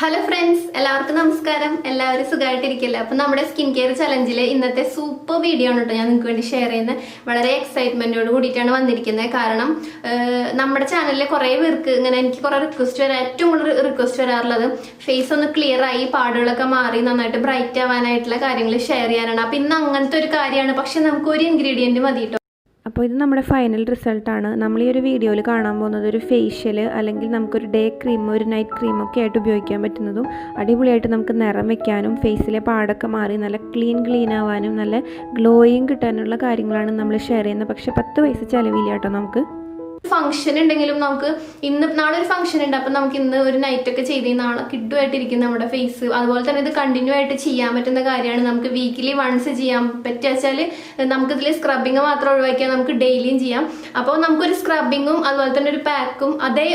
Hello friends, എല്ലാവർക്കും നമസ്കാരം. എല്ലാവരും സുഖമായിട്ടിരിക്കില്ല. അപ്പോൾ നമ്മുടെ സ്കിൻ കെയർ ചലഞ്ചിലെ ഇന്നത്തെ സൂപ്പർ വീഡിയോ ആണ് ഞാൻ നിങ്ങൾക്ക് വേണ്ടി ഷെയർ ചെയ്യുന്നത്. വളരെ എക്സൈറ്റ്മെന്റോട് കൂടിയിട്ടാണ് വന്നിരിക്കുന്നത്. കാരണം നമ്മുടെ ചാനലിലെ കുറേ പേർക്ക് ഇങ്ങനെ എനിക്ക് കുറേ ഏറ്റവും കൂടുതൽ റിക്വസ്റ്റ് വരാറുള്ളത് ഫേസ് ഒന്ന് ക്ലിയർ ആയി പാടുകളൊക്കെ മാറി നന്നായിട്ട് ബ്രൈറ്റ് ആവാനായിട്ടുള്ള കാര്യങ്ങൾ ഷെയർ ചെയ്യാനാണ്. അപ്പോൾ ഇന്ന് അങ്ങനത്തെ ഒരു കാര്യമാണ്. പക്ഷെ നമുക്ക് ഒരു ഇൻഗ്രീഡിയന്റ് മതി കേട്ടോ. അപ്പോൾ ഇത് നമ്മുടെ ഫൈനൽ റിസൾട്ടാണ്. നമ്മൾ ഈ ഒരു വീഡിയോയിൽ കാണാൻ പോകുന്നത് ഒരു ഫേഷ്യൽ അല്ലെങ്കിൽ നമുക്കൊരു ഡേ ക്രീം ഒരു നൈറ്റ് ക്രീമൊക്കെ ആയിട്ട് ഉപയോഗിക്കാൻ പറ്റുന്നതും അടിപൊളിയായിട്ട് നമുക്ക് നിറം വയ്ക്കാനും ഫേസിലെ പാടൊക്കെ മാറി നല്ല ക്ലീൻ ആവാനും നല്ല ഗ്ലോയിങ് കിട്ടാനുള്ള കാര്യങ്ങളാണ് നമ്മൾ ഷെയർ ചെയ്യുന്നത്. പക്ഷേ 10 പൈസ ചിലവില്ല കേട്ടോ. നമുക്ക് ഫംഗ്ഷൻ ഉണ്ടെങ്കിലും നമുക്ക് നാളെ ഒരു ഫംഗ്ഷൻ ഉണ്ട്. അപ്പം നമുക്ക് ഇന്ന് ഒരു നൈറ്റ് ഒക്കെ ചെയ്ത് നാളെ കിട്ടുമായിട്ടിരിക്കും നമ്മുടെ ഫേസ്. അതുപോലെ തന്നെ ഇത് കണ്ടിന്യൂ ആയിട്ട് ചെയ്യാൻ പറ്റുന്ന കാര്യമാണ്. നമുക്ക് വീക്കിലി വൺസ് ചെയ്യാൻ പറ്റുക നമുക്കിതിൽ സ്ക്രബിങ് മാത്രം ഒഴിവാക്കിയാൽ നമുക്ക് ഡെയിലിയും ചെയ്യാം. അപ്പോൾ നമുക്കൊരു സ്ക്രബിങ്ങും അതുപോലെ തന്നെ ഒരു പാക്കും അതേ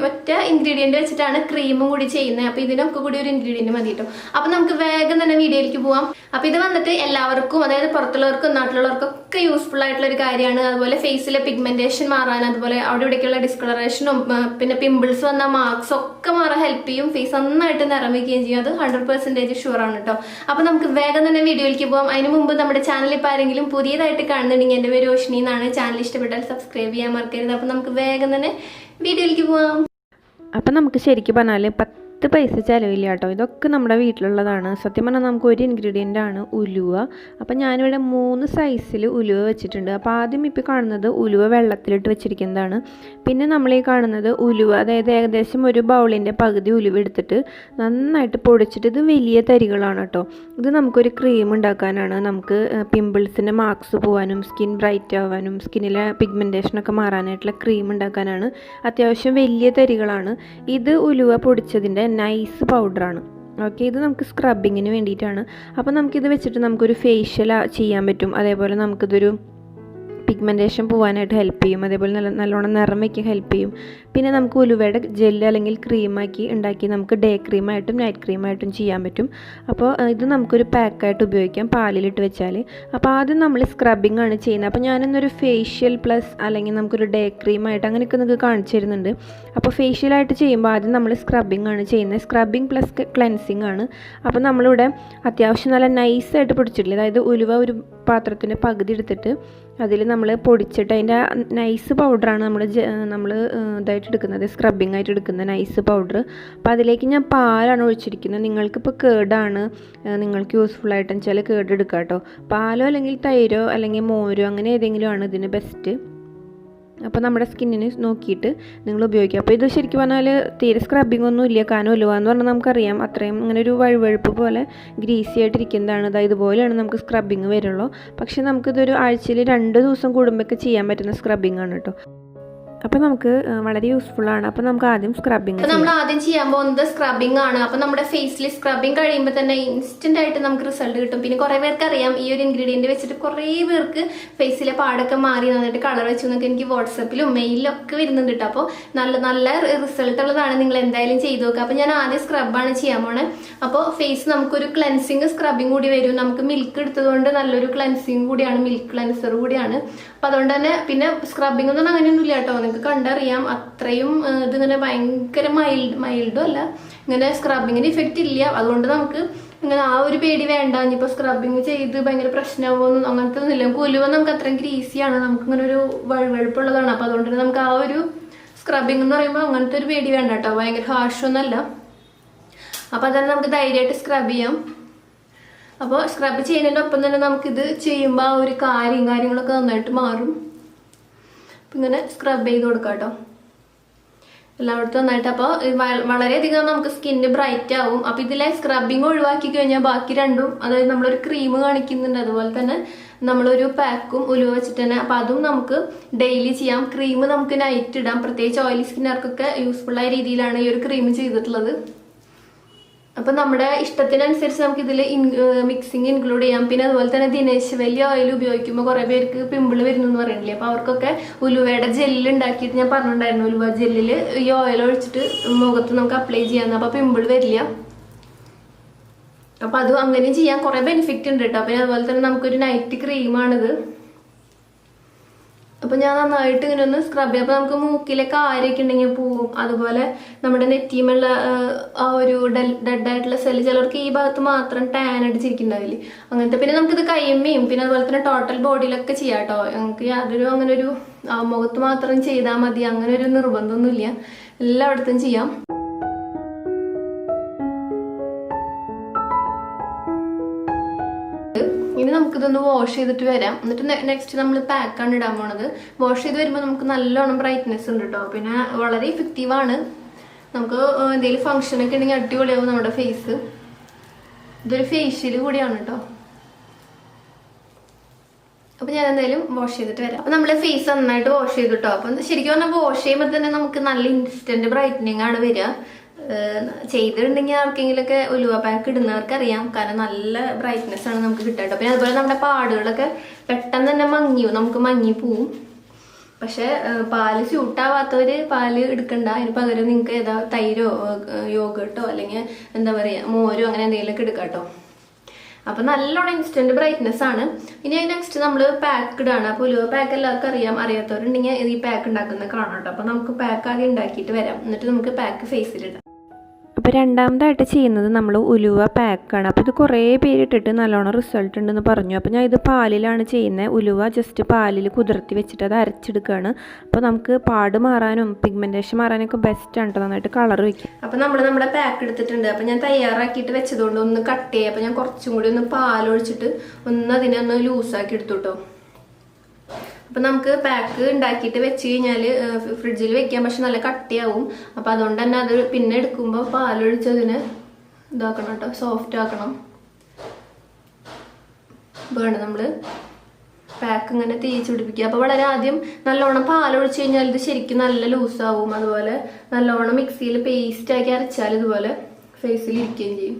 ഒറ്റ ഇൻഗ്രീഡിയന്റ് വെച്ചിട്ടാണ് ക്രീമും കൂടി ചെയ്യുന്നത്. അപ്പോൾ ഇതിനൊക്കെ കൂടി ഒരു ഇൻഗ്രീഡിയന്റ് മതി കേട്ടോ. അപ്പോൾ നമുക്ക് വേഗം തന്നെ വീഡിയോയിലേക്ക് പോവാം. അപ്പോൾ ഇത് വന്നിട്ട് എല്ലാവർക്കും അതായത് പുറത്തുള്ളവർക്കും നാട്ടിലുള്ളവർക്കും ഒക്കെ യൂസ്ഫുൾ ആയിട്ടുള്ള ഒരു കാര്യമാണ്. അതുപോലെ ഫേസിലെ പിഗ്മെന്റേഷൻ മാറാൻ അതുപോലെ അവിടെ ഇവിടേക്കുള്ള ഡിസ്കളറേഷനും പിന്നെ പിമ്പിൾസ് വന്ന മാർക്സ് ഒക്കെ മാറാൻ ഹെൽപ്പ് ചെയ്യും. ഫേസ് നന്നായിട്ട് നിറം വയ്ക്കുകയും ചെയ്യും. അത് 100% ഷുവർ ആണ് കേട്ടോ. അപ്പൊ നമുക്ക് വേഗം തന്നെ വീഡിയോയിലേക്ക് പോകാം. അതിന് മുമ്പ് നമ്മുടെ ചാനൽ ഇപ്പോൾ ആരെങ്കിലും പുതിയതായിട്ട് കാണുന്നുണ്ടെങ്കിൽ എൻ്റെ പേര് രോഷിനി എന്നാണ്. ചാനൽ ഇഷ്ടപ്പെട്ടാൽ സബ്സ്ക്രൈബ് ചെയ്യാൻ മറക്കരുത്. അപ്പൊ നമുക്ക് വേഗം തന്നെ വീഡിയോയിലേക്ക് പോവാം. അപ്പം നമുക്ക് ശരിക്കും പറഞ്ഞാൽ 10 പൈസ ചിലവില്ല കേട്ടോ. ഇതൊക്കെ നമ്മുടെ വീട്ടിലുള്ളതാണ്. സത്യം പറഞ്ഞാൽ നമുക്ക് ഒരു ഇൻഗ്രീഡിയൻ്റ് ആണ് ഉലുവ. അപ്പം ഞാനിവിടെ 3 സൈസിൽ ഉലുവ വെച്ചിട്ടുണ്ട്. അപ്പോൾ ആദ്യം ഇപ്പോൾ കാണുന്നത് ഉലുവ വെള്ളത്തിലിട്ട് വെച്ചിരിക്കുന്നതാണ്. പിന്നെ നമ്മൾ ഈ കാണുന്നത് ഉലുവ അതായത് ഏകദേശം ഒരു ബൗളിൻ്റെ പകുതി ഉലുവ എടുത്തിട്ട് നന്നായിട്ട് പൊടിച്ചിട്ട് ഇത് വലിയ തരികളാണ് കേട്ടോ. ഇത് നമുക്കൊരു ക്രീം ഉണ്ടാക്കാനാണ്. നമുക്ക് പിമ്പിൾസിൻ്റെ മാർക്സ് പോകാനും സ്കിൻ ബ്രൈറ്റ് ആവാനും സ്കിന്നിലെ പിഗ്മെൻറ്റേഷനൊക്കെ മാറാനായിട്ടുള്ള ക്രീം ഉണ്ടാക്കാനാണ്. അത്യാവശ്യം വലിയ തരികളാണ്. ഇത് ഉലുവ പൊടിച്ചതിൻ്റെ നൈസ് പൗഡറാണ്. ഓക്കെ, ഇത് നമുക്ക് സ്ക്രബിങ്ങിന് വേണ്ടിയിട്ടാണ്. അപ്പോൾ നമുക്കിത് വെച്ചിട്ട് നമുക്കൊരു ഫേഷ്യൽ ചെയ്യാൻ പറ്റും. അതേപോലെ നമുക്കിതൊരു പിഗ്മെൻറ്റേഷൻ പോകാനായിട്ട് ഹെൽപ്പ് ചെയ്യും. അതേപോലെ നല്ലോണം നിറം വയ്ക്കാൻ ഹെൽപ്പ് ചെയ്യും. പിന്നെ നമുക്ക് ഉലുവയുടെ ജെല്ല് അല്ലെങ്കിൽ ക്രീമാക്കി ഉണ്ടാക്കി നമുക്ക് ഡേ ക്രീമായിട്ടും നൈറ്റ് ക്രീമായിട്ടും ചെയ്യാൻ പറ്റും. അപ്പോൾ ഇത് നമുക്കൊരു പാക്കായിട്ട് ഉപയോഗിക്കാം പാലിലിട്ട് വെച്ചാൽ. അപ്പോൾ ആദ്യം നമ്മൾ സ്ക്രബിങ് ആണ് ചെയ്യുന്നത്. അപ്പോൾ ഞാനിന്നൊരു ഫേഷ്യൽ പ്ലസ് അല്ലെങ്കിൽ നമുക്കൊരു ഡേ ക്രീമായിട്ട് അങ്ങനെയൊക്കെ നിങ്ങൾക്ക് കാണിച്ചു തരുന്നുണ്ട്. അപ്പോൾ ഫേഷ്യലായിട്ട് ചെയ്യുമ്പോൾ ആദ്യം നമ്മൾ സ്ക്രബിങ് ആണ് ചെയ്യുന്നത്. സ്ക്രബിങ് പ്ലസ് ക്ലെൻസിങ് ആണ്. അപ്പോൾ നമ്മളിവിടെ അത്യാവശ്യം നല്ല നൈസായിട്ട് പൊടിച്ചിട്ടില്ല. അതായത് ഉലുവ ഒരു പാത്രത്തിൻ്റെ പകുതി എടുത്തിട്ട് അതിൽ നമ്മൾ പൊടിച്ചിട്ട് അതിൻ്റെ നൈസ് പൗഡറാണ് നമ്മൾ ഇതായിട്ട് എടുക്കുന്നത്, സ്ക്രബിങ് ആയിട്ട് എടുക്കുന്ന നൈസ് പൗഡർ. അപ്പോൾ അതിലേക്ക് ഞാൻ പാലാണ് ഒഴിച്ചിരിക്കുന്നത്. നിങ്ങൾക്കിപ്പോൾ കേടാണ് നിങ്ങൾക്ക് യൂസ്ഫുൾ ആയിട്ട് വെച്ചാൽ കേട് എടുക്കാം കേട്ടോ. പാലോ അല്ലെങ്കിൽ തൈരോ അല്ലെങ്കിൽ മോരോ അങ്ങനെ ഏതെങ്കിലും ആണ് ഇതിന് ബെസ്റ്റ്. അപ്പോൾ നമ്മുടെ സ്കിന്നിന് നോക്കിയിട്ട് നിങ്ങൾ ഉപയോഗിക്കുക. അപ്പോൾ ഇത് ശരിക്കും പറഞ്ഞാൽ തീരെ സ്ക്രബിങ് ഒന്നും ഇല്ല. കാരണം ഉലുവ എന്ന് പറഞ്ഞാൽ നമുക്കറിയാം അത്രയും അങ്ങനെ ഒരു വഴുവഴുപ്പ് പോലെ ഗ്രീസി ആയിട്ടിരിക്കുന്നതാണ്. അതായത് ഇതുപോലെയാണ് നമുക്ക് സ്ക്രബിങ് വരുള്ളൂ. പക്ഷേ നമുക്കിതൊരു ആഴ്ചയിൽ 2 ദിവസം കൂടുമ്പോഴൊക്കെ ചെയ്യാൻ പറ്റുന്ന സ്ക്രബിങ് ആണ് കേട്ടോ. അപ്പോൾ നമുക്ക് വളരെ യൂസ്ഫുൾ ആണ്. അപ്പോൾ നമുക്ക് ആദ്യം സ്ക്രബിങ് നമ്മൾ ആദ്യം ചെയ്യാൻ പോകുന്നത് സ്ക്രബിങ് ആണ്. അപ്പോൾ നമ്മുടെ ഫേസിൽ സ്ക്രബിങ് കഴിയുമ്പോൾ തന്നെ ഇൻസ്റ്റന്റ് ആയിട്ട് നമുക്ക് റിസൾട്ട് കിട്ടും. പിന്നെ കുറേ പേർക്ക് അറിയാം ഈ ഒരു ഇൻഗ്രീഡിയന്റ് വെച്ചിട്ട് കുറേ പേർക്ക് ഫേസിലെ പാടൊക്കെ മാറി നന്നായിട്ട് കളർ വെച്ചു എന്നൊക്കെ എനിക്ക് വാട്സപ്പിലും മെയിലിലും ഒക്കെ വരുന്നുണ്ട് കേട്ടോ. അപ്പോൾ നല്ല റിസൾട്ട് ഉള്ളതാണ്. നിങ്ങൾ എന്തായാലും ചെയ്തു നോക്കുക. അപ്പോൾ ഞാൻ ആദ്യം സ്ക്രബാണ് ചെയ്യാൻ പോണേ. അപ്പോൾ ഫേസ് നമുക്കൊരു ക്ലെൻസിങ് സ്ക്രബിങ് കൂടി വരും. നമുക്ക് മിൽക്ക് എടുത്തതുകൊണ്ട് നല്ലൊരു ക്ലെൻസിങ് കൂടിയാണ്, മിൽക്ക് ക്ലെൻസർ കൂടിയാണ്. അപ്പം അതുകൊണ്ട് തന്നെ പിന്നെ സ്ക്രബിങ് ഒന്നും അങ്ങനെയൊന്നും ഇല്ല കേട്ടോ. നിങ്ങൾക്ക് കണ്ടറിയാം അത്രയും ഇതിങ്ങനെ ഭയങ്കര മൈൽഡും അല്ല, ഇങ്ങനെ സ്ക്രബിങ്ങിന് ഇഫക്റ്റ് ഇല്ല. അതുകൊണ്ട് നമുക്ക് ഇങ്ങനെ ആ ഒരു പേടി വേണ്ട. ഇനിയിപ്പോൾ സ്ക്രബിങ് ചെയ്ത് ഭയങ്കര പ്രശ്നമാകുമോ അങ്ങനത്തെ ഒന്നുമില്ല. നമുക്ക് ഉലുവ നമുക്ക് അത്രയും ഗ്രീസിയാണ്, നമുക്ക് ഇങ്ങനെ ഒരു വഴുവഴുപ്പുള്ളതാണ്. അപ്പോൾ അതുകൊണ്ട് തന്നെ നമുക്ക് ആ ഒരു സ്ക്രബിങ് എന്ന് പറയുമ്പോൾ അങ്ങനത്തെ ഒരു പേടി വേണ്ട കേട്ടോ. ഭയങ്കര ഹാർഷൊന്നുമല്ല. അപ്പോൾ അതന്നെ നമുക്ക് ധൈര്യമായിട്ട് സ്ക്രബ് ചെയ്യാം. അപ്പോൾ സ്ക്രബ് ചെയ്യുന്നതിൻ്റെ ഒപ്പം തന്നെ നമുക്കിത് ചെയ്യുമ്പോൾ ആ ഒരു കാര്യങ്ങളൊക്കെ നന്നായിട്ട് മാറും. അപ്പം ഇങ്ങനെ സ്ക്രബ് ചെയ്ത് കൊടുക്കാം കേട്ടോ എല്ലായിടത്തും നന്നായിട്ട്. അപ്പോൾ വളരെയധികം നമുക്ക് സ്കിന്ന് ബ്രൈറ്റ് ആവും. അപ്പോൾ ഇതിലെ സ്ക്രബിങ് ഒഴിവാക്കി കഴിഞ്ഞാൽ ബാക്കി രണ്ടും, അതായത് നമ്മളൊരു ക്രീം കാണിക്കുന്നുണ്ട്, അതുപോലെ തന്നെ നമ്മളൊരു പാക്കും ഉലുവ വെച്ചിട്ട് തന്നെ. അപ്പം അതും നമുക്ക് ഡെയിലി ചെയ്യാം. ക്രീം നമുക്ക് നൈറ്റ് ഇടാം. പ്രത്യേകിച്ച് ഓയിലി സ്കിന്നുകാർക്കൊക്കെ യൂസ്ഫുള്ളായ രീതിയിലാണ് ഈ ഒരു ക്രീം ചെയ്തിട്ടുള്ളത്. അപ്പം നമ്മുടെ ഇഷ്ടത്തിനനുസരിച്ച് നമുക്ക് ഇതിൽ മിക്സിങ് ഇൻക്ലൂഡ് ചെയ്യാം. പിന്നെ അതുപോലെ തന്നെ ദിനേശ് വലിയ ഓയിൽ ഉപയോഗിക്കുമ്പോൾ കുറേ പേർക്ക് പിമ്പിൾ വരുന്നു എന്ന് പറയുന്നില്ലേ. അപ്പോൾ അവർക്കൊക്കെ ഉലുവയുടെ ജെല്ല് ഉണ്ടാക്കിയിട്ട് ഞാൻ പറഞ്ഞിട്ടുണ്ടായിരുന്നു. ഉലുവ ജെല്ലിൽ ഈ ഓയിൽ ഒഴിച്ചിട്ട് മുഖത്ത് നമുക്ക് അപ്ലൈ ചെയ്യാമെന്ന്. അപ്പോൾ പിമ്പിൾ വരില്ല. അപ്പോൾ അത് അങ്ങനെ ചെയ്യാൻ കുറേ ബെനിഫിറ്റ് ഉണ്ട് കേട്ടോ. പിന്നെ അതുപോലെ തന്നെ നമുക്കൊരു നൈറ്റ് ക്രീമാണിത്. അപ്പോൾ ഞാൻ നന്നായിട്ട് ഇങ്ങനെ ഒന്ന് സ്ക്രബ് ചെയ്യാം. അപ്പോൾ നമുക്ക് മൂക്കിലെ കാര്യമൊക്കെ ഉണ്ടെങ്കിൽ പോവും. അതുപോലെ നമ്മുടെ നെറ്റിയുമുള്ള ആ ഒരു ഡെഡായിട്ടുള്ള സെല്ല്, ചിലർക്ക് ഈ ഭാഗത്ത് മാത്രം ടാൻ അടിച്ചിരിക്കുന്നുണ്ടാവില്ലേ, അങ്ങനത്തെ. പിന്നെ നമുക്കിത് കൈമ്മയും പിന്നെ അതുപോലെ തന്നെ ടോട്ടൽ ബോഡിയിലൊക്കെ ചെയ്യാം കേട്ടോ. നമുക്ക് യാതൊരു അങ്ങനെ ഒരു മുഖത്ത് മാത്രം ചെയ്താൽ മതി അങ്ങനെ ഒരു നിർബന്ധമൊന്നുമില്ല, എല്ലായിടത്തും ചെയ്യാം. ഇനി നമുക്കിതൊന്ന് വാഷ് ചെയ്തിട്ട് വരാം. എന്നിട്ട് നെക്സ്റ്റ് നമ്മൾ പാക്കാണ് ഇടാൻ പോണത്. വാഷ് ചെയ്ത് വരുമ്പോൾ നമുക്ക് നല്ലോണം ബ്രൈറ്റ്നെസ് ഉണ്ട് കേട്ടോ. പിന്നെ വളരെ ഇഫക്റ്റീവാണ്. നമുക്ക് എന്തെങ്കിലും ഫംഗ്ഷനൊക്കെ ഉണ്ടെങ്കിൽ അടിപൊളിയാവും നമ്മുടെ ഫേസ്. ഇതൊരു ഫേഷ്യൽ കൂടിയാണ് കേട്ടോ. അപ്പൊ ഞാൻ എന്തായാലും വാഷ് ചെയ്തിട്ട് വരാം. അപ്പൊ നമ്മളെ ഫേസ് നന്നായിട്ട് വാഷ് ചെയ്തു കേട്ടോ. അപ്പൊ ശരിക്കും പറഞ്ഞാൽ വാഷ് ചെയ്യുമ്പോൾ തന്നെ നമുക്ക് നല്ല ഇൻസ്റ്റന്റ് ബ്രൈറ്റനിങ് ആണ് വരിക. ചെയ്തിട്ടുണ്ടെങ്കിൽ ആർക്കെങ്കിലൊക്കെ ഉലുവ പാക്ക് ഇടുന്നവർക്ക് അറിയാം, കാരണം നല്ല ബ്രൈറ്റ്നെസ് ആണ് നമുക്ക് കിട്ടുക. പിന്നെ അതുപോലെ നമ്മുടെ പാടുകളൊക്കെ പെട്ടെന്ന് തന്നെ നമുക്ക് മങ്ങി പോവും. പക്ഷെ പാല് സ്യൂട്ടാവാത്തവര് പാല് എടുക്കണ്ട. അതിന് പകരം നിങ്ങൾക്ക് ഏതാ തൈരോ യോഗട്ടോ അല്ലെങ്കിൽ എന്താ പറയാ മോരോ അങ്ങനെ എന്തെങ്കിലുമൊക്കെ എടുക്കാം കേട്ടോ. അപ്പൊ നല്ലോണം ഇൻസ്റ്റന്റ് ബ്രൈറ്റ്നെസ് ആണ്. ഇനി നെക്സ്റ്റ് നമ്മൾ പാക്ക് ഇടാണ്. അപ്പൊ ഉലുവ പാക്ക് എല്ലാവർക്കും അറിയാം, അറിയാത്തവരുണ്ടെങ്കിൽ ഈ പാക്ക് ഉണ്ടാക്കുന്നത് കാണാം കേട്ടോ. അപ്പൊ നമുക്ക് പാക്ക് ആദ്യം ഉണ്ടാക്കിയിട്ട് വരാം, എന്നിട്ട് നമുക്ക് പാക്ക് ഫേസിലിടാം. അപ്പോൾ രണ്ടാമതായിട്ട് ചെയ്യുന്നത് നമ്മൾ ഉലുവ പാക്കാണ്. അപ്പോൾ ഇത് കുറേ പേരിട്ടിട്ട് നല്ലോണം റിസൾട്ട് ഉണ്ടെന്ന് പറഞ്ഞു. അപ്പോൾ ഞാൻ ഇത് പാലിലാണ് ചെയ്യുന്നത്. ഉലുവ ജസ്റ്റ് പാലിൽ കുതിർത്തി വെച്ചിട്ട് അത് അരച്ചെടുക്കുകയാണ്. അപ്പോൾ നമുക്ക് പാട് മാറാനും പിഗ്മെൻറ്റേഷൻ മാറാനൊക്കെ ബെസ്റ്റാണ് കേട്ടോ. നന്നായിട്ട് കളർ വയ്ക്കും. അപ്പോൾ നമ്മുടെ പാക്ക് എടുത്തിട്ടുണ്ട്. അപ്പോൾ ഞാൻ തയ്യാറാക്കിയിട്ട് വെച്ചതുകൊണ്ട് ഒന്ന് കട്ട് ചെയ്യാം. അപ്പോൾ ഞാൻ കുറച്ചും കൂടി ഒന്ന് പാലൊഴിച്ചിട്ട് അതിനെ ഒന്ന് ലൂസാക്കി എടുത്തു കേട്ടോ. അപ്പൊ നമുക്ക് പാക്ക് ഉണ്ടാക്കിയിട്ട് വെച്ച് കഴിഞ്ഞാൽ ഫ്രിഡ്ജിൽ വെക്കാം, പക്ഷെ നല്ല കട്ടിയാവും. അപ്പൊ അതുകൊണ്ട് തന്നെ അത് പിന്നെ എടുക്കുമ്പോൾ പാലൊഴിച്ചതിന് ഇതാക്കണം കേട്ടോ, സോഫ്റ്റ് ആക്കണം. വേണം നമ്മള് പാക്ക് ഇങ്ങനെ തേച്ച് പിടിപ്പിക്കുക. അപ്പൊ വളരെ ആദ്യം നല്ലോണം പാലൊഴിച്ച് കഴിഞ്ഞാൽ ഇത് ശരിക്കും നല്ല ലൂസാവും. അതുപോലെ നല്ലോണം മിക്സിയിൽ പേസ്റ്റ് ആക്കി അരച്ചാൽ ഇതുപോലെ ഫേസിൽ ഇരിക്കുകയും ചെയ്യും.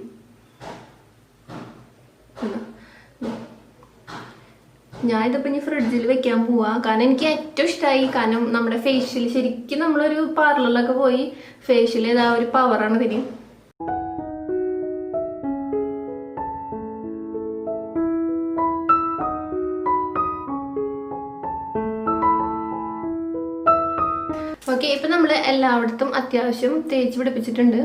ഞാനിതിപ്പോൾ ഇനി ഫ്രിഡ്ജിൽ വെക്കാൻ പോവാ. കാരണം എനിക്ക് ഏറ്റവും ഇഷ്ടമായി. കാരണം നമ്മുടെ ഫേഷ്യൽ ശരിക്കും നമ്മളൊരു പാർലറിലൊക്കെ പോയി ഫേഷ്യൽ ചെയ്ത ആ ഒരു പവറാണ് ഇതിന്. ഓക്കെ, ഇപ്പൊ നമ്മൾ എല്ലായിടത്തും അത്യാവശ്യം തേച്ച് പിടിപ്പിച്ചിട്ടുണ്ട്.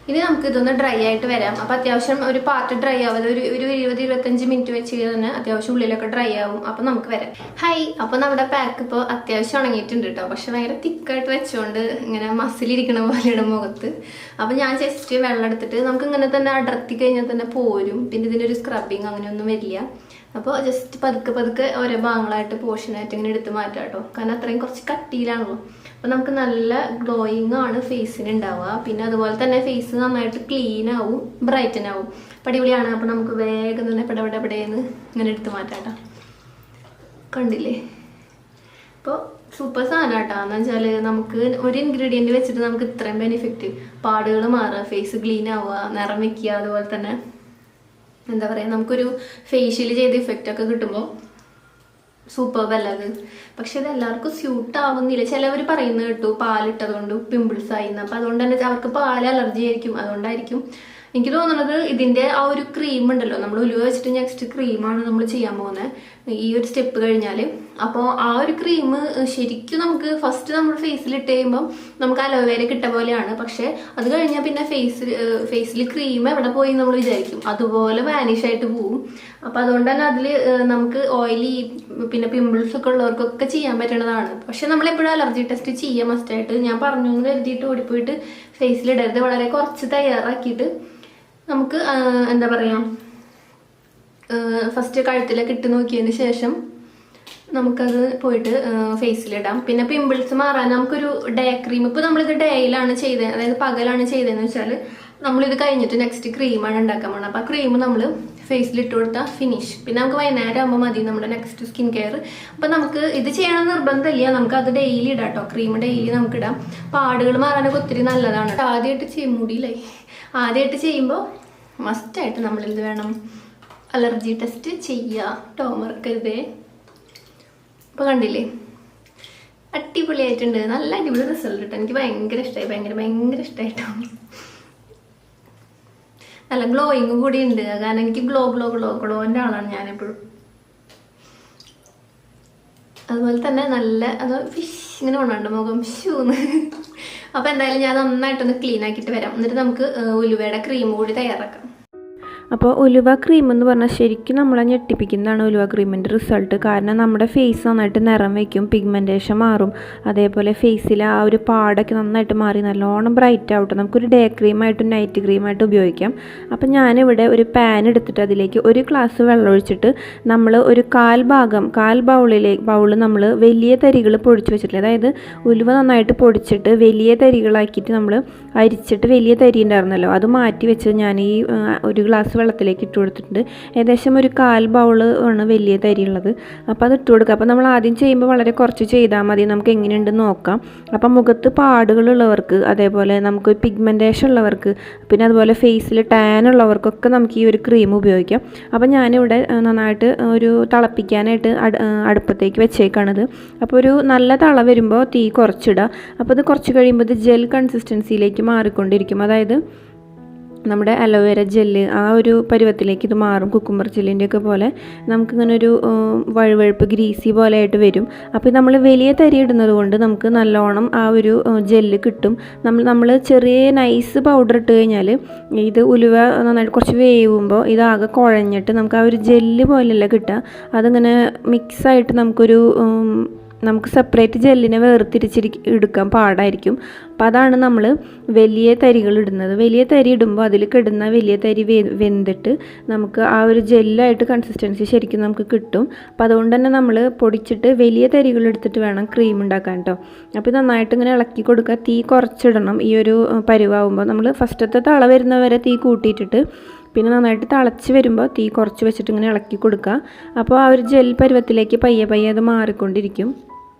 ഇനി നമുക്ക് ഇതൊന്ന് ഡ്രൈ ആയിട്ട് വരാം. അപ്പൊ അത്യാവശ്യം ഒരു പാർട്ട് ഡ്രൈ ആവാതെ ഒരു 20-25 മിനിറ്റ് വെച്ച് തന്നെ അത്യാവശ്യം ഉള്ളിലൊക്കെ ഡ്രൈ ആവും. അപ്പൊ നമുക്ക് വരാം. ഹായ്, അപ്പൊ നമ്മുടെ പാക്ക് ഇപ്പോൾ അത്യാവശ്യം ഉണങ്ങിയിട്ടുണ്ട് കേട്ടോ. പക്ഷെ ഭയങ്കര തിക്കായിട്ട് വെച്ചോണ്ട് ഇങ്ങനെ മസിലിരിക്കണ പോലെയാണ് മുഖത്ത്. അപ്പൊ ഞാൻ ജസ്റ്റ് വെള്ളം എടുത്തിട്ട് നമുക്ക് ഇങ്ങനെ തന്നെ അടർത്തി കഴിഞ്ഞാൽ തന്നെ പോരും. പിന്നെ ഇതിനൊരു സ്ക്രബിങ് അങ്ങനെയൊന്നും വരില്ല. അപ്പോൾ ജസ്റ്റ് പതുക്കെ ഓരോ ഭാഗങ്ങളായിട്ട് പോർഷനായിട്ട് ഇങ്ങനെ എടുത്ത് മാറ്റാം കേട്ടോ. കാരണം അത്രയും കുറച്ച് കട്ടിയിലാണല്ലോ. അപ്പോൾ നമുക്ക് നല്ല ഗ്ലോയിങ് ആണ് ഫേസിന് ഉണ്ടാവുക. പിന്നെ അതുപോലെ തന്നെ ഫേസ് നന്നായിട്ട് ക്ലീൻ ആവും, ബ്രൈറ്റൻ ആവും. അടിപൊളിയാണ്. അപ്പോൾ നമുക്ക് വേഗം തന്നെ പെടപെടേന്ന് ഇങ്ങനെ എടുത്ത് മാറ്റാം കേട്ടോ. കണ്ടില്ലേ? അപ്പോൾ സൂപ്പർ സാധനം കേട്ടോ. എന്ന് വെച്ചാൽ നമുക്ക് ഒരു ഇൻഗ്രീഡിയൻറ്റ് വെച്ചിട്ട് നമുക്ക് ഇത്രയും ബെനിഫിറ്റ്. പാടുകൾ മാറുക, ഫേസ് ക്ലീൻ ആവുക, നിറം വയ്ക്കുക, അതുപോലെ തന്നെ എന്താ പറയുക, നമുക്കൊരു ഫേഷ്യൽ ചെയ്ത ഇഫക്റ്റ് ഒക്കെ കിട്ടുമ്പോൾ സൂപ്പർബല്ല അത്. പക്ഷെ ഇത് എല്ലാവർക്കും സ്യൂട്ട് ആവുന്നില്ല. ചിലവർ പറയുന്നത് കേട്ടു പാലിട്ടതുകൊണ്ട് പിമ്പിൾസ് ആയിന്ന്. അപ്പം അതുകൊണ്ട് തന്നെ അവർക്ക് പാൽ അലർജി ആയിരിക്കും. അതുകൊണ്ടായിരിക്കും എനിക്ക് തോന്നുന്നത്. ഇതിന്റെ ആ ഒരു ക്രീം ഉണ്ടല്ലോ, നമ്മൾ ഉലുവ വെച്ചിട്ട് നെക്സ്റ്റ് ക്രീമാണ് നമ്മൾ ചെയ്യാൻ പോകുന്നത് ഈ ഒരു സ്റ്റെപ്പ് കഴിഞ്ഞാൽ. അപ്പോൾ ആ ഒരു ക്രീം ശരിക്കും നമുക്ക് നമ്മൾ ഫേസിൽ ഇട്ട് കഴിയുമ്പോൾ നമുക്ക് അലോവേര കിട്ട പോലെയാണ്. പക്ഷെ അത് കഴിഞ്ഞാൽ പിന്നെ ഫേസിൽ ക്രീം എവിടെ പോയി നമ്മൾ വിചാരിക്കും, അതുപോലെ വാനിഷ് ആയിട്ട് പോവും. അപ്പം അതുകൊണ്ട് തന്നെ അതിൽ നമുക്ക് ഓയിലി പിന്നെ പിമ്പിൾസ് ഒക്കെ ഉള്ളവർക്കൊക്കെ ചെയ്യാൻ പറ്റുന്നതാണ്. പക്ഷെ നമ്മളെപ്പോഴും അലർജി ടെസ്റ്റ് ചെയ്യാൻ മസ്റ്റായിട്ട്. ഞാൻ പറഞ്ഞു എന്ന് കരുതിയിട്ട് ഓടിപ്പോയിട്ട് ഫേസിലിടരുത്. വളരെ കുറച്ച് തയ്യാറാക്കിയിട്ട് നമുക്ക് എന്താ പറയുക, ഫസ്റ്റ് കഴുത്തിലൊക്കെ ഇട്ട് നോക്കിയതിന് ശേഷം നമുക്കത് പോയിട്ട് ഫേസിലിടാം. പിന്നെ പിമ്പിൾസ് മാറാൻ നമുക്കൊരു ഡേ ക്രീം, ഇപ്പോൾ നമ്മളിത് ഡേയിലാണ് ചെയ്തത്, അതായത് പകലാണ് ചെയ്തതെന്ന് വെച്ചാൽ നമ്മളിത് കഴിഞ്ഞിട്ട് നെക്സ്റ്റ് ക്രീമാണ് ഉണ്ടാക്കാൻ പോകണം. അപ്പോൾ ആ ക്രീം നമ്മൾ ഫേസിലിട്ട് കൊടുത്താൽ ഫിനിഷ്. പിന്നെ നമുക്ക് വൈകുന്നേരം ആകുമ്പോൾ മതി നമ്മുടെ നെക്സ്റ്റ് സ്കിൻ കെയർ. അപ്പം നമുക്ക് ഇത് ചെയ്യണമെന്ന് നിർബന്ധമില്ല, നമുക്ക് അത് ഡെയിലി ഇടാം കേട്ടോ. ക്രീം ഡെയിലി നമുക്ക് ഇടാം. പാടുകൾ മാറാനൊക്കെ ഒത്തിരി നല്ലതാണ്. ആദ്യമായിട്ട് ആദ്യമായിട്ട് ചെയ്യുമ്പോൾ മസ്റ്റായിട്ട് നമ്മൾ എന്ത് വേണം, അലർജി ടെസ്റ്റ് ചെയ്യുക കേട്ടോ, മറക്കരുതേ. അപ്പോൾ കണ്ടില്ലേ, അടിപൊളിയായിട്ടുണ്ട്. നല്ല അടിപൊളി റിസൾട്ട് കിട്ടും. എനിക്ക് ഭയങ്കര ഇഷ്ടമായി, ഭയങ്കര ഇഷ്ടമായിട്ടോ. നല്ല ഗ്ലോയിങ് കൂടി ഉണ്ട്. കാരണം എനിക്ക് ഗ്ലോന്റെ ആളാണ് ഞാനെപ്പോഴും. അതുപോലെ തന്നെ നല്ല അത് ഫിഷ് ഇങ്ങനെ കൊണ്ടുണ്ട് മുഖം ഷൂന്ന്. അപ്പോൾ എന്തായാലും ഞാൻ നന്നായിട്ടൊന്ന് ക്ലീൻ ആക്കിയിട്ട് വരാം. എന്നിട്ട് നമുക്ക് ഉലുവയുടെ ക്രീം കൂടി തയ്യാറാക്കാം. അപ്പോൾ ഉലുവ ക്രീം എന്ന് പറഞ്ഞാൽ ശരിക്കും നമ്മളെ ഞെട്ടിപ്പിക്കുന്നതാണ് ഉലുവ ക്രീമിൻ്റെ റിസൾട്ട്. കാരണം നമ്മുടെ ഫേസ് നന്നായിട്ട് നിറം വയ്ക്കും, പിഗ്മെൻറ്റേഷൻ മാറും, അതേപോലെ ഫേസിലെ ആ ഒരു പാടൊക്കെ നന്നായിട്ട് മാറി നല്ലോണം ബ്രൈറ്റ് ആവട്ടെ. നമുക്കൊരു ഡേ ക്രീമായിട്ടും നൈറ്റ് ക്രീമായിട്ട് ഉപയോഗിക്കാം. അപ്പം ഞാനിവിടെ ഒരു പാൻ എടുത്തിട്ട് അതിലേക്ക് 1 ഗ്ലാസ് വെള്ളം ഒഴിച്ചിട്ട് നമ്മൾ ഒരു കാൽ ബൗള് നമ്മൾ വലിയ തരികൾ പൊടിച്ച് വെച്ചിട്ടില്ല. അതായത് ഉലുവ നന്നായിട്ട് പൊടിച്ചിട്ട് വലിയ തരികളാക്കിയിട്ട് നമ്മൾ അരിച്ചിട്ട് വലിയ തരി ഉണ്ടായിരുന്നല്ലോ അത് മാറ്റി വെച്ച് ഞാൻ ഈ 1 ഗ്ലാസ് വെള്ളത്തിലേക്ക് ഇട്ട് കൊടുത്തിട്ടുണ്ട്. ഏകദേശം ഒരു കാൽ ബൗള് ആണ് വലിയ തരി ഉള്ളത്. അപ്പോൾ അത് ഇട്ട് കൊടുക്കുക. അപ്പോൾ നമ്മൾ ആദ്യം ചെയ്യുമ്പോൾ വളരെ കുറച്ച് ചെയ്താൽ മതി, നമുക്ക് എങ്ങനെയുണ്ടെന്ന് നോക്കാം. അപ്പം മുഖത്ത് പാടുകളുള്ളവർക്ക്, അതേപോലെ നമുക്ക് പിഗ്മെൻറ്റേഷൻ ഉള്ളവർക്ക്, പിന്നെ അതുപോലെ ഫേസിൽ ടാൻ ഉള്ളവർക്കൊക്കെ നമുക്ക് ഈ ഒരു ക്രീം ഉപയോഗിക്കാം. അപ്പം ഞാനിവിടെ നന്നായിട്ട് ഒരു തിളപ്പിക്കാനായിട്ട് അടുപ്പത്തേക്ക് വെച്ചേക്കാണിത്. അപ്പോൾ ഒരു നല്ല തള വരുമ്പോൾ തീ കുറച്ചിടുക. അപ്പോൾ ഇത് കുറച്ച് കഴിയുമ്പോൾ ഇത് ജെൽ കൺസിസ്റ്റൻസിയിലേക്ക് മാറിക്കൊണ്ടിരിക്കും. അതായത് നമ്മുടെ അലോവേര ജെല്ല് ആ ഒരു പരുവത്തിലേക്ക് ഇത് മാറും. കുക്കുംബർ ജെല്ലിൻ്റെയൊക്കെ പോലെ നമുക്കിങ്ങനെ ഒരു വഴുവഴുപ്പ് ഗ്രീസി പോലെ ആയിട്ട് വരും. അപ്പോൾ നമ്മൾ വലിയ തരി ഇടുന്നത് കൊണ്ട് നമുക്ക് നല്ലോണം ആ ഒരു ജെല്ല് കിട്ടും. നമ്മൾ ചെറിയ നൈസ് പൗഡർ ഇട്ട് കഴിഞ്ഞാൽ ഇത് ഉലുവ നന്നായിട്ട് കുറച്ച് വേവുമ്പോൾ ഇതാകെ കുഴഞ്ഞിട്ട് നമുക്ക് ആ ഒരു ജെല്ല് പോലെയല്ല കിട്ടുക. അതിങ്ങനെ മിക്സായിട്ട് നമുക്ക് സെപ്പറേറ്റ് ജെല്ലിനെ എടുക്കാൻ പാടായിരിക്കും. അപ്പോൾ അതാണ് നമ്മൾ വലിയ തരികൾ ഇടുന്നത്. വലിയ തരി ഇടുമ്പോൾ അതിൽ കിടുന്ന വലിയ തരി വെന്തിട്ട് നമുക്ക് ആ ഒരു ജെല്ലായിട്ട് കൺസിസ്റ്റൻസി ശരിക്കും നമുക്ക് കിട്ടും. അപ്പോൾ അതുകൊണ്ട് തന്നെ നമ്മൾ പൊടിച്ചിട്ട് വലിയ തരികൾ എടുത്തിട്ട് വേണം ക്രീം ഉണ്ടാക്കാൻ കേട്ടോ. അപ്പോൾ നന്നായിട്ട് ഇങ്ങനെ ഇളക്കി കൊടുക്കുക. തീ കുറച്ചിടണം. ഈ ഒരു പരുവാകുമ്പോൾ നമ്മൾ ഫസ്റ്റത്തെ തള വരുന്നവരെ തീ കൂട്ടിയിട്ടിട്ട് പിന്നെ നന്നായിട്ട് തിളച്ച് വരുമ്പോൾ തീ കുറച്ച് വെച്ചിട്ട് ഇങ്ങനെ ഇളക്കി കൊടുക്കുക. അപ്പോൾ ആ ഒരു ജെൽ പരുവത്തിലേക്ക് പയ്യെ അത് മാറിക്കൊണ്ടിരിക്കും.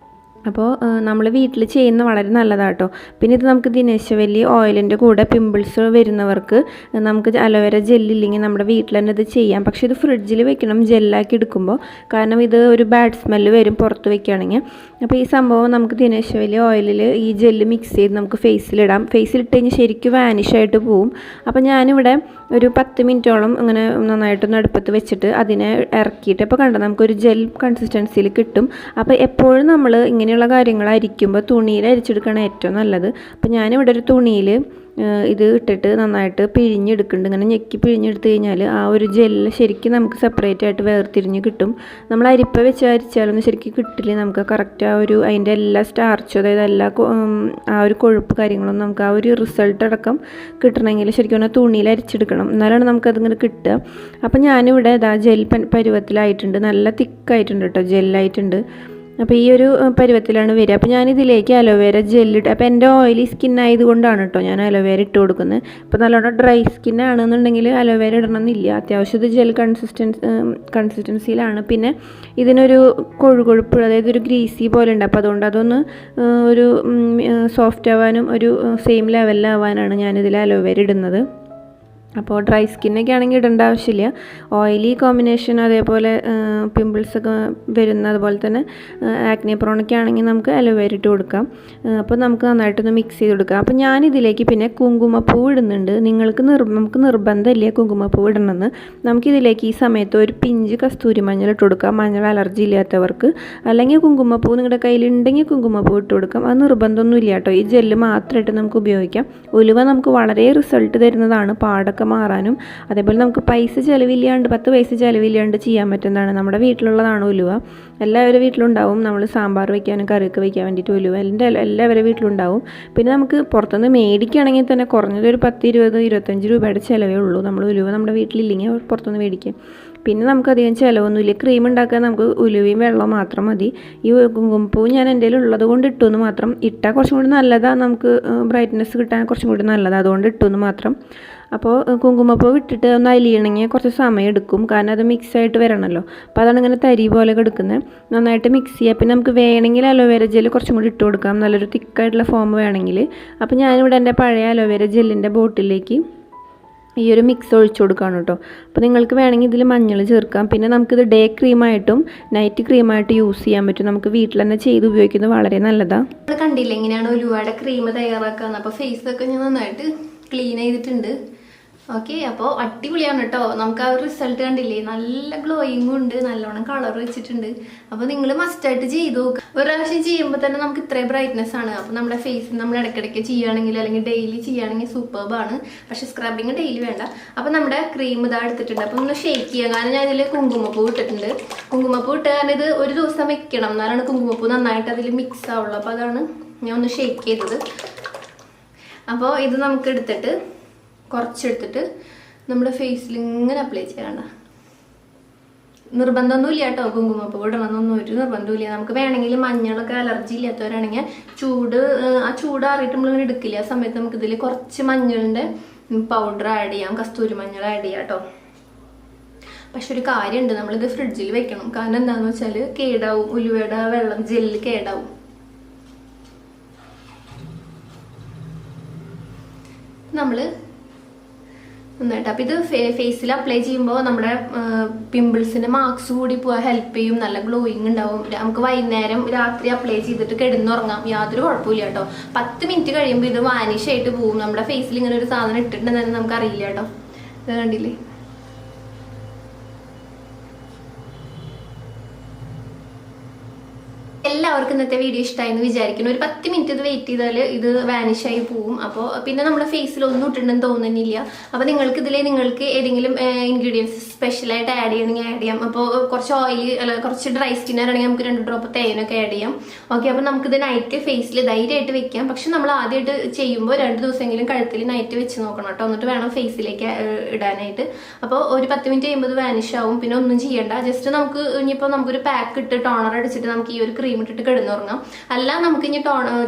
അപ്പോൾ നമ്മൾ വീട്ടിൽ ചെയ്യുന്ന വളരെ നല്ലതാണ് കേട്ടോ. പിന്നെ ഇത് നമുക്ക് ദിനേശവല്ലി ഓയിലിൻ്റെ കൂടെ പിമ്പിൾസ് വരുന്നവർക്ക് നമുക്ക് അലോവേര ജെല്ലില്ലെങ്കിൽ നമ്മുടെ വീട്ടിൽ തന്നെ ഇത് ചെയ്യാം. പക്ഷേ ഇത് ഫ്രിഡ്ജിൽ വെക്കണം ജെല്ലാക്കി എടുക്കുമ്പോൾ, കാരണം ഇത് ഒരു ബാഡ് സ്മെല്ല് വരും പുറത്ത് വെക്കുകയാണെങ്കിൽ. അപ്പോൾ ഈ സംഭവം നമുക്ക് ദിനേശവല്ലി ഓയിലിൽ ഈ ജെല്ല് മിക്സ് ചെയ്ത് നമുക്ക് ഫേസിലിടാം. ഫേസിലിട്ട് കഴിഞ്ഞാൽ ശരിക്കും വാനിഷായിട്ട് പോവും. അപ്പോൾ ഞാനിവിടെ ഒരു 10 മിനിറ്റോളം ഇങ്ങനെ നന്നായിട്ടൊന്ന് അടുപ്പത്ത് വെച്ചിട്ട് അതിനെ ഇറക്കിയിട്ട് ഇപ്പോൾ കണ്ടോ നമുക്കൊരു ജെൽ കൺസിസ്റ്റൻസിയിൽ കിട്ടും. അപ്പോൾ എപ്പോഴും നമ്മൾ ഇങ്ങനെയുള്ള കാര്യങ്ങളായിരിക്കുമ്പോൾ തുണിയിൽ അരിച്ചെടുക്കുകയാണ് ഏറ്റവും നല്ലത്. അപ്പോൾ ഞാനിവിടെ ഒരു തുണിയിൽ ഇത് ഇട്ടിട്ട് നന്നായിട്ട് പിഴിഞ്ഞെടുക്കുന്നുണ്ട്. ഇങ്ങനെ ഞെക്കി പിഴിഞ്ഞെടുത്ത് കഴിഞ്ഞാൽ ആ ഒരു ജെല്ല് ശരിക്കും നമുക്ക് സെപ്പറേറ്റ് ആയിട്ട് വേർതിരിഞ്ഞ് കിട്ടും. നമ്മൾ അരിപ്പ വെച്ച് അരിച്ചാലൊന്നും ശരിക്കും കിട്ടില്ല. നമുക്ക് കറക്റ്റ് ആ ഒരു അതിൻ്റെ എല്ലാ സ്റ്റാർച്ചും, അതായത് എല്ലാ ആ ഒരു കൊഴുപ്പ് കാര്യങ്ങളും നമുക്ക് ആ ഒരു റിസൾട്ട് അടക്കം കിട്ടണമെങ്കിൽ ശരിക്കും പറഞ്ഞാൽ തുണിയിൽ അരിച്ചെടുക്കണം. എന്നാലാണ് നമുക്കതിങ്ങനെ കിട്ടുക. അപ്പം ഞാനിവിടെ ജെൽ പരുവത്തിലായിട്ടുണ്ട്. നല്ല തിക്കായിട്ടുണ്ട് കേട്ടോ, ജെല്ലായിട്ടുണ്ട്. അപ്പോൾ ഈ ഒരു പരുവത്തിലാണ് വരിക. അപ്പോൾ ഞാനിതിലേക്ക് അലോവേര ജെല്ലിട്ട്, അപ്പോൾ എൻ്റെ ഓയിലി സ്കിൻ ആയതുകൊണ്ടാണ് കേട്ടോ ഞാൻ അലോവേര ഇട്ട് കൊടുക്കുന്നത്. ഇപ്പോൾ നല്ലോണം ഡ്രൈ സ്കിൻ ആണെന്നുണ്ടെങ്കിൽ അലോവേര ഇടണമെന്നില്ല. അത്യാവശ്യം ഇത് ജെൽ കൺസിസ്റ്റൻസിയിലാണ്. പിന്നെ ഇതിനൊരു കൊഴുകൊഴുപ്പ്, അതായത് ഒരു ഗ്രീസി പോലെ ഉണ്ട്. അപ്പോൾ അതുകൊണ്ട് അതൊന്ന് ഒരു സോഫ്റ്റ് ആവാനും ഒരു സെയിം ലെവലിലാവാനാണ് ഞാനിതിൽ അലോവേര ഇടുന്നത്. അപ്പോൾ ഡ്രൈ സ്കിന്നൊക്കെ ആണെങ്കിൽ ഇടേണ്ട ആവശ്യമില്ല. ഓയിലി കോമ്പിനേഷൻ, അതേപോലെ പിമ്പിൾസൊക്കെ വരുന്ന, അതുപോലെ തന്നെ ആക്നെ പ്രോണൊക്കെ ആണെങ്കിൽ നമുക്ക് അലോവേര ഇട്ട് കൊടുക്കാം. അപ്പോൾ നമുക്ക് നന്നായിട്ടൊന്ന് മിക്സ് ചെയ്ത് കൊടുക്കാം. അപ്പോൾ ഞാനിതിലേക്ക് പിന്നെ കുങ്കുമപ്പൂ ഇടുന്നുണ്ട്. നമുക്ക് നിർബന്ധമില്ല കുങ്കുമപ്പൂ ഇടണമെന്ന്. നമുക്കിതിലേക്ക് ഈ സമയത്ത് ഒരു പിഞ്ച് കസ്തൂരി മഞ്ഞൾ ഇട്ട് കൊടുക്കാം, മഞ്ഞൾ അലർജി ഇല്ലാത്തവർക്ക്. അല്ലെങ്കിൽ കുങ്കുമപ്പൂ നിങ്ങളുടെ കയ്യിലുണ്ടെങ്കിൽ കുങ്കുമപ്പൂ ഇട്ട് കൊടുക്കാം. അത് നിർബന്ധമൊന്നും ഇല്ല കേട്ടോ. ഈ ജെല്ല് മാത്രമായിട്ട് നമുക്ക് ഉപയോഗിക്കാം. ഉലുവ നമുക്ക് വളരെ റിസൾട്ട് തരുന്നതാണ്, പാടൊക്കെ മാറാനും. അതേപോലെ നമുക്ക് പൈസ ചിലവില്ലാണ്ട്, 10 പൈസ ചിലവില്ലാണ്ട് ചെയ്യാൻ പറ്റുന്നതാണ്. നമ്മുടെ വീട്ടിലുള്ളതാണ് ഉലുവ. എല്ലാവരുടെ വീട്ടിലുണ്ടാവും. നമ്മൾ സാമ്പാർ വയ്ക്കാനും കറിയൊക്കെ വയ്ക്കാൻ വേണ്ടിയിട്ട് ഉലുവ എല്ലാവരുടെ വീട്ടിലുണ്ടാവും. പിന്നെ നമുക്ക് പുറത്തുനിന്ന് മേടിക്കുകയാണെങ്കിൽ തന്നെ കുറഞ്ഞത് ഒരു 10, 20, 25 രൂപയുടെ ചിലവേ ഉള്ളൂ. നമ്മൾ ഉലുവ നമ്മുടെ വീട്ടിലില്ലെങ്കിൽ പുറത്തുനിന്ന് മേടിക്കാം. പിന്നെ നമുക്കധികം ചിലവൊന്നുമില്ല. ക്രീം ഉണ്ടാക്കാൻ നമുക്ക് ഉലുവയും വെള്ളവും മാത്രം മതി. ഈ കുങ്കുമപ്പൂ ഞാൻ എൻ്റെ ഉള്ളത് കൊണ്ട് ഇട്ടുമെന്ന് മാത്രം. ഇട്ടാൽ കുറച്ചും കൂടി നല്ലതാണ്, നമുക്ക് ബ്രൈറ്റ്നെസ് കിട്ടാൻ കുറച്ചും കൂടി നല്ലതാണ്. അതുകൊണ്ട് ഇട്ടുമെന്ന് മാത്രം. അപ്പോൾ കുങ്കുമപ്പൂ ഇട്ടിട്ട് ഒന്ന് അലിയണമെങ്കിൽ കുറച്ച് സമയം എടുക്കും, കാരണം അത് മിക്സായിട്ട് വരണമല്ലോ. അപ്പോൾ അതാണ് ഇങ്ങനെ തരി പോലെ എടുക്കുന്നത്. നന്നായിട്ട് മിക്സ് ചെയ്യുക. പിന്നെ നമുക്ക് വേണമെങ്കിൽ അലോവേര ജെല്ല് കുറച്ചും കൂടി ഇട്ട് കൊടുക്കാം, നല്ലൊരു തിക്കായിട്ടുള്ള ഫോം വേണമെങ്കിൽ. അപ്പോൾ ഞാനിവിടെ എൻ്റെ പഴയ അലോവേര ജെല്ലിൻ്റെ ബോട്ടിലേക്ക് ഈ ഒരു മിക്സ് ഒഴിച്ചു കൊടുക്കുകയാണ് കേട്ടോ. അപ്പോൾ നിങ്ങൾക്ക് വേണമെങ്കിൽ ഇതിൽ മഞ്ഞൾ ചേർക്കാം. പിന്നെ നമുക്കിത് ഡേ ക്രീമായിട്ടും നൈറ്റ് ക്രീമായിട്ട് യൂസ് ചെയ്യാൻ പറ്റും. നമുക്ക് വീട്ടിൽ തന്നെ ചെയ്ത് ഉപയോഗിക്കുന്നത് വളരെ നല്ലതാണ്. നമ്മൾ കണ്ടില്ല എങ്ങനെയാണ് ഉലുവയുടെ ക്രീം തയ്യാറാക്കാന്ന്. അപ്പോൾ ഫേസൊക്കെ ഞാൻ നന്നായിട്ട് ക്ലീൻ ചെയ്തിട്ടുണ്ട്. ഓക്കെ, അപ്പോൾ അടിപൊളിയാണ് കേട്ടോ. നമുക്ക് ആ ഒരു റിസൾട്ട് കണ്ടില്ലേ, നല്ല ഗ്ലോയിങ്ങും ഉണ്ട്, നല്ലോണം കളർ വെച്ചിട്ടുണ്ട്. അപ്പോൾ നിങ്ങൾ മസ്റ്റായിട്ട് ചെയ്തു നോക്കുക. ഒരു പ്രാവശ്യം ചെയ്യുമ്പോൾ തന്നെ നമുക്ക് ഇത്രയും ബ്രൈറ്റ്നെസ് ആണ്. അപ്പോൾ നമ്മുടെ ഫേസിൽ നമ്മൾ ഇടയ്ക്കിടയ്ക്ക് ചെയ്യുകയാണെങ്കിൽ അല്ലെങ്കിൽ ഡെയിലി ചെയ്യുകയാണെങ്കിൽ സൂപ്പർബാണ്. പക്ഷേ സ്ക്രബിങ് ഡെയിലി വേണ്ട. അപ്പോൾ നമ്മുടെ ക്രീം ഇതാ എടുത്തിട്ടുണ്ട്. അപ്പോൾ ഒന്ന് ഷേക്ക് ചെയ്യുക. കാരണം ഞാൻ ഇതിൽ കുങ്കുമപ്പൂ ഇട്ടിട്ടുണ്ട്. കുങ്കുമപ്പൂ ഇട്ട് കാരണം ഇത് ഒരു ദിവസം വെക്കണം, എന്നാലാണ് കുങ്കുമപ്പൂ നന്നായിട്ട് അതിൽ മിക്സ് ആവുള്ളൂ. അപ്പോൾ അതാണ് ഞാൻ ഒന്ന് ഷേക്ക് ചെയ്തത്. അപ്പോൾ ഇത് നമുക്ക് എടുത്തിട്ട് കുറച്ചെടുത്തിട്ട് നമ്മുടെ ഫേസിൽ ഇങ്ങനെ അപ്ലൈ ചെയ്യണ്ട. നിർബന്ധമൊന്നുമില്ല കേട്ടോ, കുങ്കുമപ്പൂ ഇടണമെന്നൊന്നും ഒരു നിർബന്ധമില്ല. നമുക്ക് വേണമെങ്കിൽ മഞ്ഞളൊക്കെ അലർജി ഇല്ലാത്തവരാണെങ്കിൽ ആ ചൂടാറിയിട്ട് നമ്മളിങ്ങനെ എടുക്കില്ല, ആ സമയത്ത് നമുക്ക് ഇതിൽ കുറച്ച് മഞ്ഞളിൻ്റെ പൗഡർ ആഡ് ചെയ്യാം, കസ്തൂരി മഞ്ഞൾ ആഡ് ചെയ്യാം കേട്ടോ. പക്ഷെ ഒരു കാര്യമുണ്ട്, നമ്മളിത് ഫ്രിഡ്ജിൽ വെക്കണം. കാരണം എന്താണെന്ന് വെച്ചാൽ കേടാവും, ഉലുവയുടെ വെള്ളം ജെല്ല് കേടാവും. നമ്മൾ നന്നായിട്ട് അപ്പം ഇത് ഫേസിൽ അപ്ലൈ ചെയ്യുമ്പോൾ നമ്മുടെ പിമ്പിൾസിന്റെ മാർക്സ് കൂടി പോകാൻ ഹെൽപ്പ് ചെയ്യും. നല്ല ഗ്ലോയിങ് ഉണ്ടാവും. നമുക്ക് വൈകുന്നേരം രാത്രി അപ്ലൈ ചെയ്തിട്ട് കിടന്നുറങ്ങാം, യാതൊരു കുഴപ്പമില്ല കേട്ടോ. 10 മിനിറ്റ് കഴിയുമ്പോൾ ഇത് വാനിഷ് ആയിട്ട് പോകും. നമ്മുടെ ഫേസിൽ ഇങ്ങനെ ഒരു സാധനം ഇട്ടിട്ടുണ്ടെന്ന് തന്നെ നമുക്ക് അറിയില്ല കേട്ടോ. ഇത് കണ്ടില്ലേ? എല്ലാവർക്കും ഇന്നത്തെ വീഡിയോ ഇഷ്ടമായി എന്ന് വിചാരിക്കുന്നു. ഒരു 10 മിനിറ്റ് ഇത് വെയിറ്റ് ചെയ്താൽ ഇത് വാനിഷ് ആയി പോവും. അപ്പോൾ പിന്നെ നമ്മുടെ ഫേസിൽ ഒന്നും ഇട്ടുണ്ടെന്ന് തോന്നുന്നില്ല. അപ്പോൾ നിങ്ങൾക്ക് ഏതെങ്കിലും ഇൻഗ്രീഡിയൻസ് സ്പെഷ്യലായിട്ട് ആഡ് ചെയ്യണമെങ്കിൽ ആഡ് ചെയ്യാം. അപ്പോൾ കുറച്ച് ഓയിൽ കുറച്ച് ഡ്രൈ സ്കിന്നർ ആണെങ്കിൽ നമുക്ക് 2 ഡ്രോപ്പ് തേനൊക്കെ ആഡ് ചെയ്യാം. ഓക്കെ, അപ്പോൾ നമുക്കിത് നൈറ്റ് ഫേസിൽ ധൈര്യമായിട്ട് വെക്കാം. പക്ഷെ നമ്മൾ ആദ്യമായിട്ട് ചെയ്യുമ്പോൾ 2 ദിവസമെങ്കിലും കഴുത്തിൽ നൈറ്റ് വെച്ച് നോക്കണം കേട്ടോ. എന്നിട്ട് വേണം ഫേസിലേക്ക് ഇടാനായിട്ട്. അപ്പോൾ ഒരു 10 മിനിറ്റ് കഴിയുമ്പോൾ ഇത് വാനിഷ് ആവും. പിന്നെ ഒന്നും ചെയ്യണ്ട. ജസ്റ്റ് നമുക്ക് ഇനിയിപ്പോൾ നമുക്കൊരു പാക്ക് ഇട്ട് ടോണർ അടിച്ചിട്ട് നമുക്ക് ഈ ഒരു ക്രീം ഇട്ടിട്ട് കിടന്നുറങ്ങാം. അല്ല നമുക്ക് ഇനി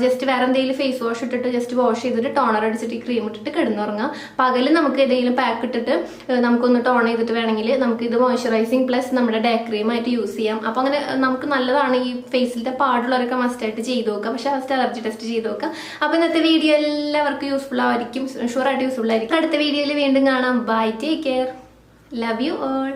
ജസ്റ്റ് വേറെ എന്തെങ്കിലും ഫേസ് വാഷ് ഇട്ടിട്ട് ജസ്റ്റ് വാഷ് ചെയ്തിട്ട് ടോണർ അടിച്ചിട്ട് ഈ ക്രീം ഇട്ടിട്ട് കിടന്നുറങ്ങാം. പകല് നമുക്ക് ഏതെങ്കിലും പാക്ക് ഇട്ടിട്ട് നമുക്കൊന്ന് ടോൺ ചെയ്തിട്ട് വേണമെങ്കിൽ നമുക്ക് ഇത് മോയ്സ്ചറൈസിങ് പ്ലസ് നമ്മുടെ ഡേ ക്രീം ആയിട്ട് യൂസ് ചെയ്യാം. അപ്പോൾ അങ്ങനെ നമുക്ക് നല്ലതാണ്. ഈ ഫേസിലത്തെ പാടുള്ളവരൊക്കെ മസ്റ്റായിട്ട് ചെയ്ത് നോക്കുക. പക്ഷെ ഫസ്റ്റ് അലർജി ടെസ്റ്റ് ചെയ്ത് നോക്കുക. അപ്പോൾ ഇന്നത്തെ വീഡിയോ എല്ലാവർക്കും യൂസ്ഫുൾ ആയിരിക്കും, ഷുവറായിട്ട് യൂസ്ഫുൾ ആയിരിക്കും. അടുത്ത വീഡിയോയിൽ വീണ്ടും കാണാം. Bye, take care, love you all.